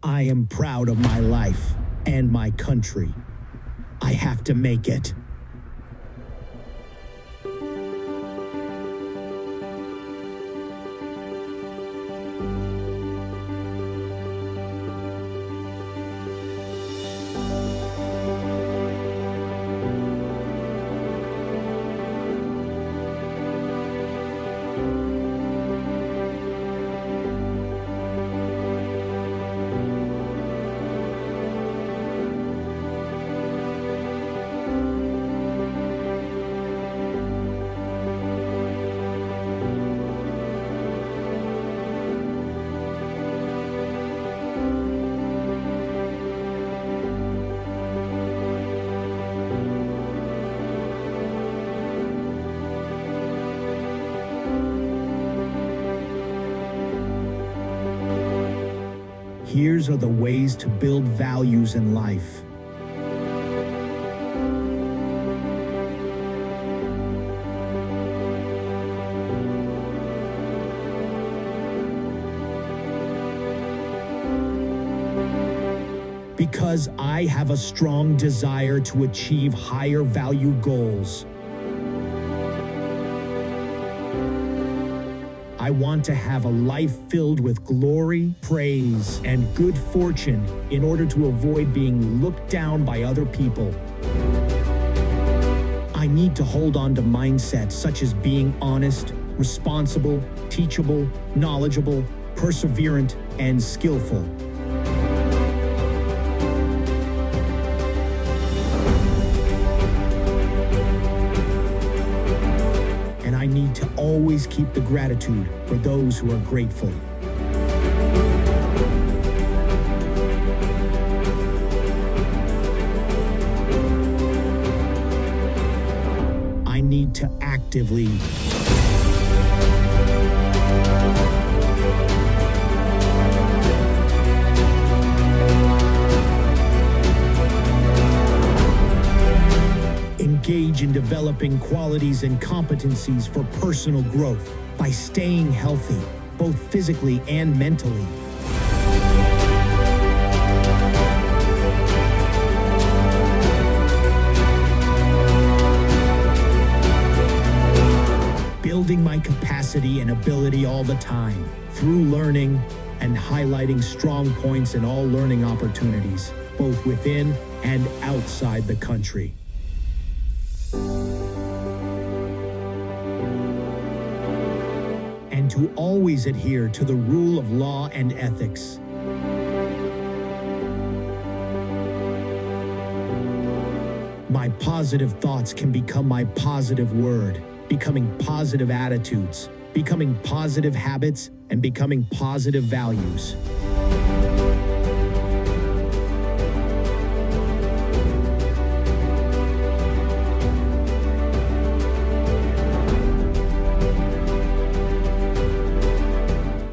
I am proud of my life and my country. I have to make it. Here's are the ways to build values in life. Because I have a strong desire to achieve higher value goals. I want to have a life filled with glory, praise, and good fortune in order to avoid being looked down by other people. I need to hold on to mindsets such as being honest, responsible, teachable, knowledgeable, perseverant, and skillful. I need to always keep the gratitude for those who are grateful. I need to actively engage in developing qualities and competencies for personal growth by staying healthy, both physically and mentally. Building my capacity and ability all the time through learning and highlighting strong points in all learning opportunities, both within and outside the country. And to always adhere to the rule of law and ethics. My positive thoughts can become my positive word, becoming positive attitudes, becoming positive habits, and becoming positive values.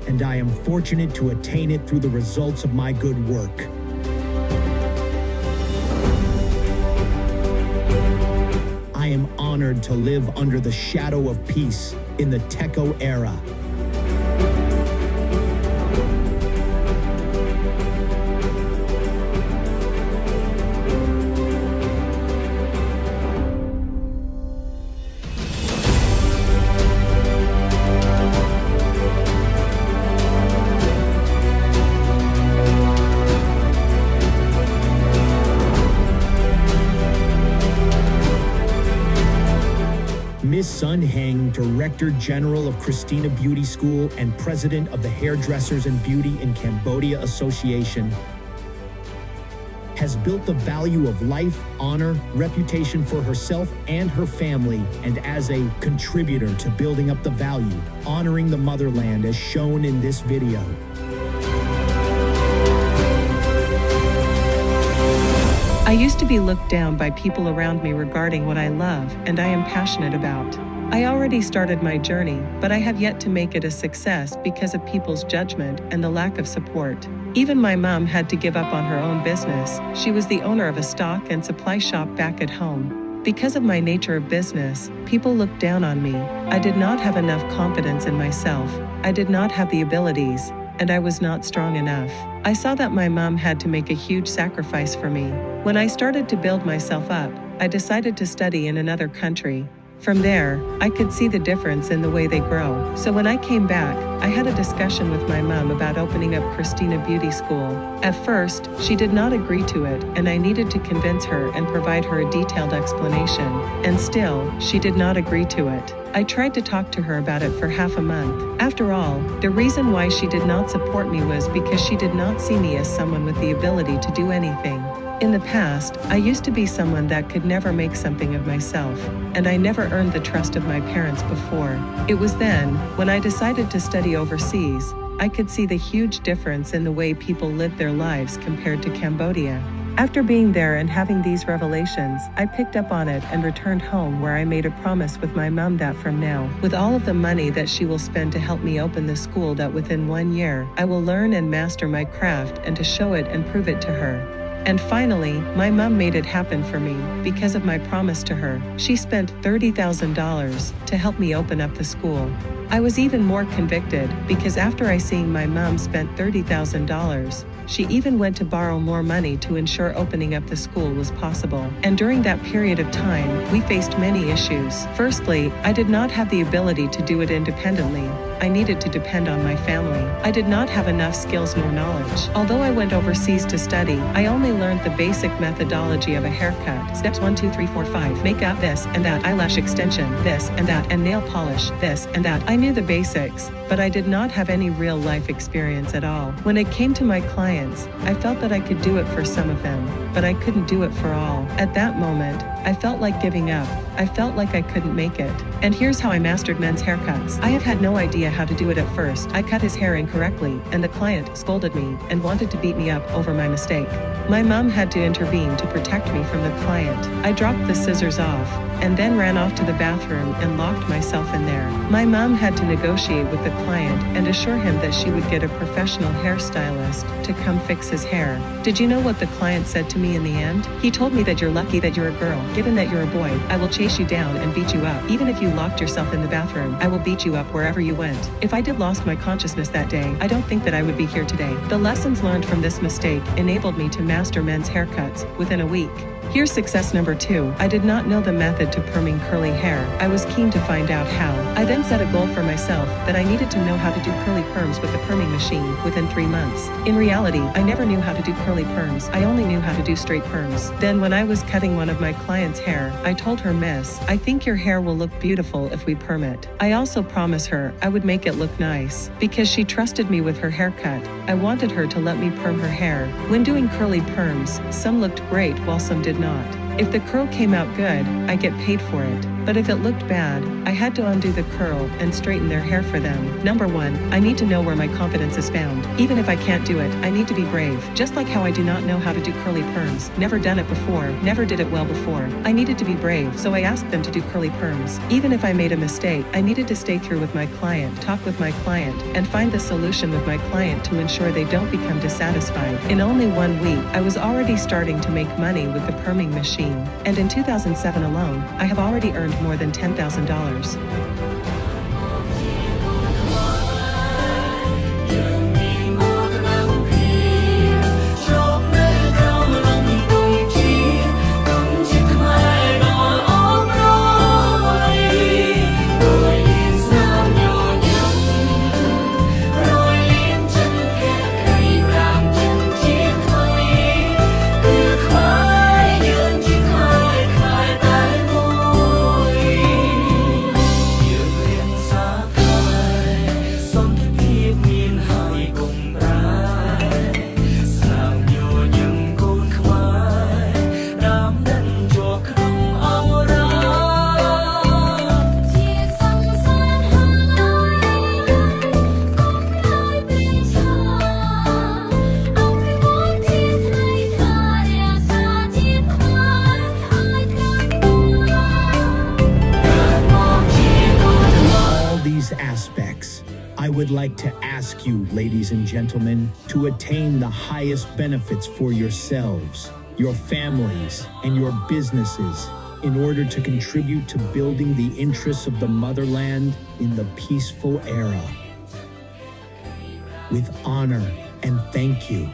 And I am fortunate to attain it through the results of my good work. I am honored to live under the shadow of peace in the Techo era. Miss Sun Heng, Director General of Christina Beauty School and President of the Hairdressers and Beauty in Cambodia Association, has built the value of life, honor, reputation for herself and her family, and as a contributor to building up the value, honoring the motherland as shown in this video. I used to be looked down by people around me regarding what I love and I am passionate about. I already started my journey, but I have yet to make it a success because of people's judgment and the lack of support. Even my mom had to give up on her own business. She was the owner of a stock and supply shop back at home. Because of my nature of business, people looked down on me. I did not have enough confidence in myself. I did not have the abilities. and I was not strong enough. I saw that my mom had to make a huge sacrifice for me. When I started to build myself up, I decided to study in another country. From there, I could see the difference in the way they grow. So when I came back, I had a discussion with my mom about opening up Christina Beauty School. At first, she did not agree to it, and I needed to convince her and provide her a detailed explanation. And still, she did not agree to it. I tried to talk to her about it for half a month. After all, the reason why she did not support me was because she did not see me as someone with the ability to do anything. In the past, I used to be someone that could never make something of myself, and I never earned the trust of my parents before. It was then, when I decided to study overseas, I could see the huge difference in the way people lived their lives compared to Cambodia. After being there and having these revelations, I picked up on it and returned home, where I made a promise with my mom that from now, with all of the money that she will spend to help me open the school, that within 1 year, I will learn and master my craft and to show it and prove it to her. And finally, my mom made it happen for me. Because of my promise to her, she spent $30,000 to help me open up the school. I was even more convicted because after I seeing my mom spent $30,000, she even went to borrow more money to ensure opening up the school was possible. And during that period of time, we faced many issues. Firstly, I did not have the ability to do it independently. I needed to depend on my family. I did not have enough skills nor knowledge. Although I went overseas to study, I only learned the basic methodology of a haircut. Steps 1, 2, 3, 4, 5. Makeup, this and that. Eyelash extension, this and that. And nail polish, this and that. I knew the basics, but I did not have any real life experience at all. When it came to my clients, I felt that I could do it for some of them, but I couldn't do it for all. At that moment, I felt like giving up. I felt like I couldn't make it. And here's how I mastered men's haircuts. I have had no idea how to do it at first. I cut his hair incorrectly, and the client scolded me and wanted to beat me up over my mistake. My mom had to intervene to protect me from the client. I dropped the scissors off, and then ran off to the bathroom and locked myself in there. My mom had to negotiate with the client and assure him that she would get a professional hairstylist to come fix his hair. Did you know what the client said to me in the end? He told me that you're lucky that you're a girl. Given that you're a boy, I will chase you down and beat you up. Even if you locked yourself in the bathroom, I will beat you up wherever you went. If I did lost my consciousness that day, I don't think that I would be here today. The lessons learned from this mistake enabled me to master men's haircuts within a week. Here's success number 2. I did not know the method to perming curly hair. I was keen to find out how. I then set a goal for myself that I needed to know how to do curly perms with the perming machine within 3 months. In reality, I never knew how to do curly perms. I only knew how to do straight perms. Then when I was cutting one of my clients' hair, I told her, "Miss, I think your hair will look beautiful if we perm it." I also promised her I would make it look nice. Because she trusted me with her haircut, I wanted her to let me perm her hair. When doing curly perms, some looked great while some did not. If the curl came out good, I get paid for it. But if it looked bad, I had to undo the curl and straighten their hair for them. Number 1, I need to know where my confidence is found. Even if I can't do it, I need to be brave. Just like how I do not know how to do curly perms, never done it before, never did it well before. I needed to be brave, so I asked them to do curly perms. Even if I made a mistake, I needed to stay through with my client, talk with my client, and find the solution with my client to ensure they don't become dissatisfied. In only 1 week, I was already starting to make money with the perming machine. And in 2007 alone, I have already earned more than $10,000. Aspects, I would like to ask you, ladies and gentlemen, to attain the highest benefits for yourselves, your families, and your businesses in order to contribute to building the interests of the motherland in the peaceful era. with honor and thank you.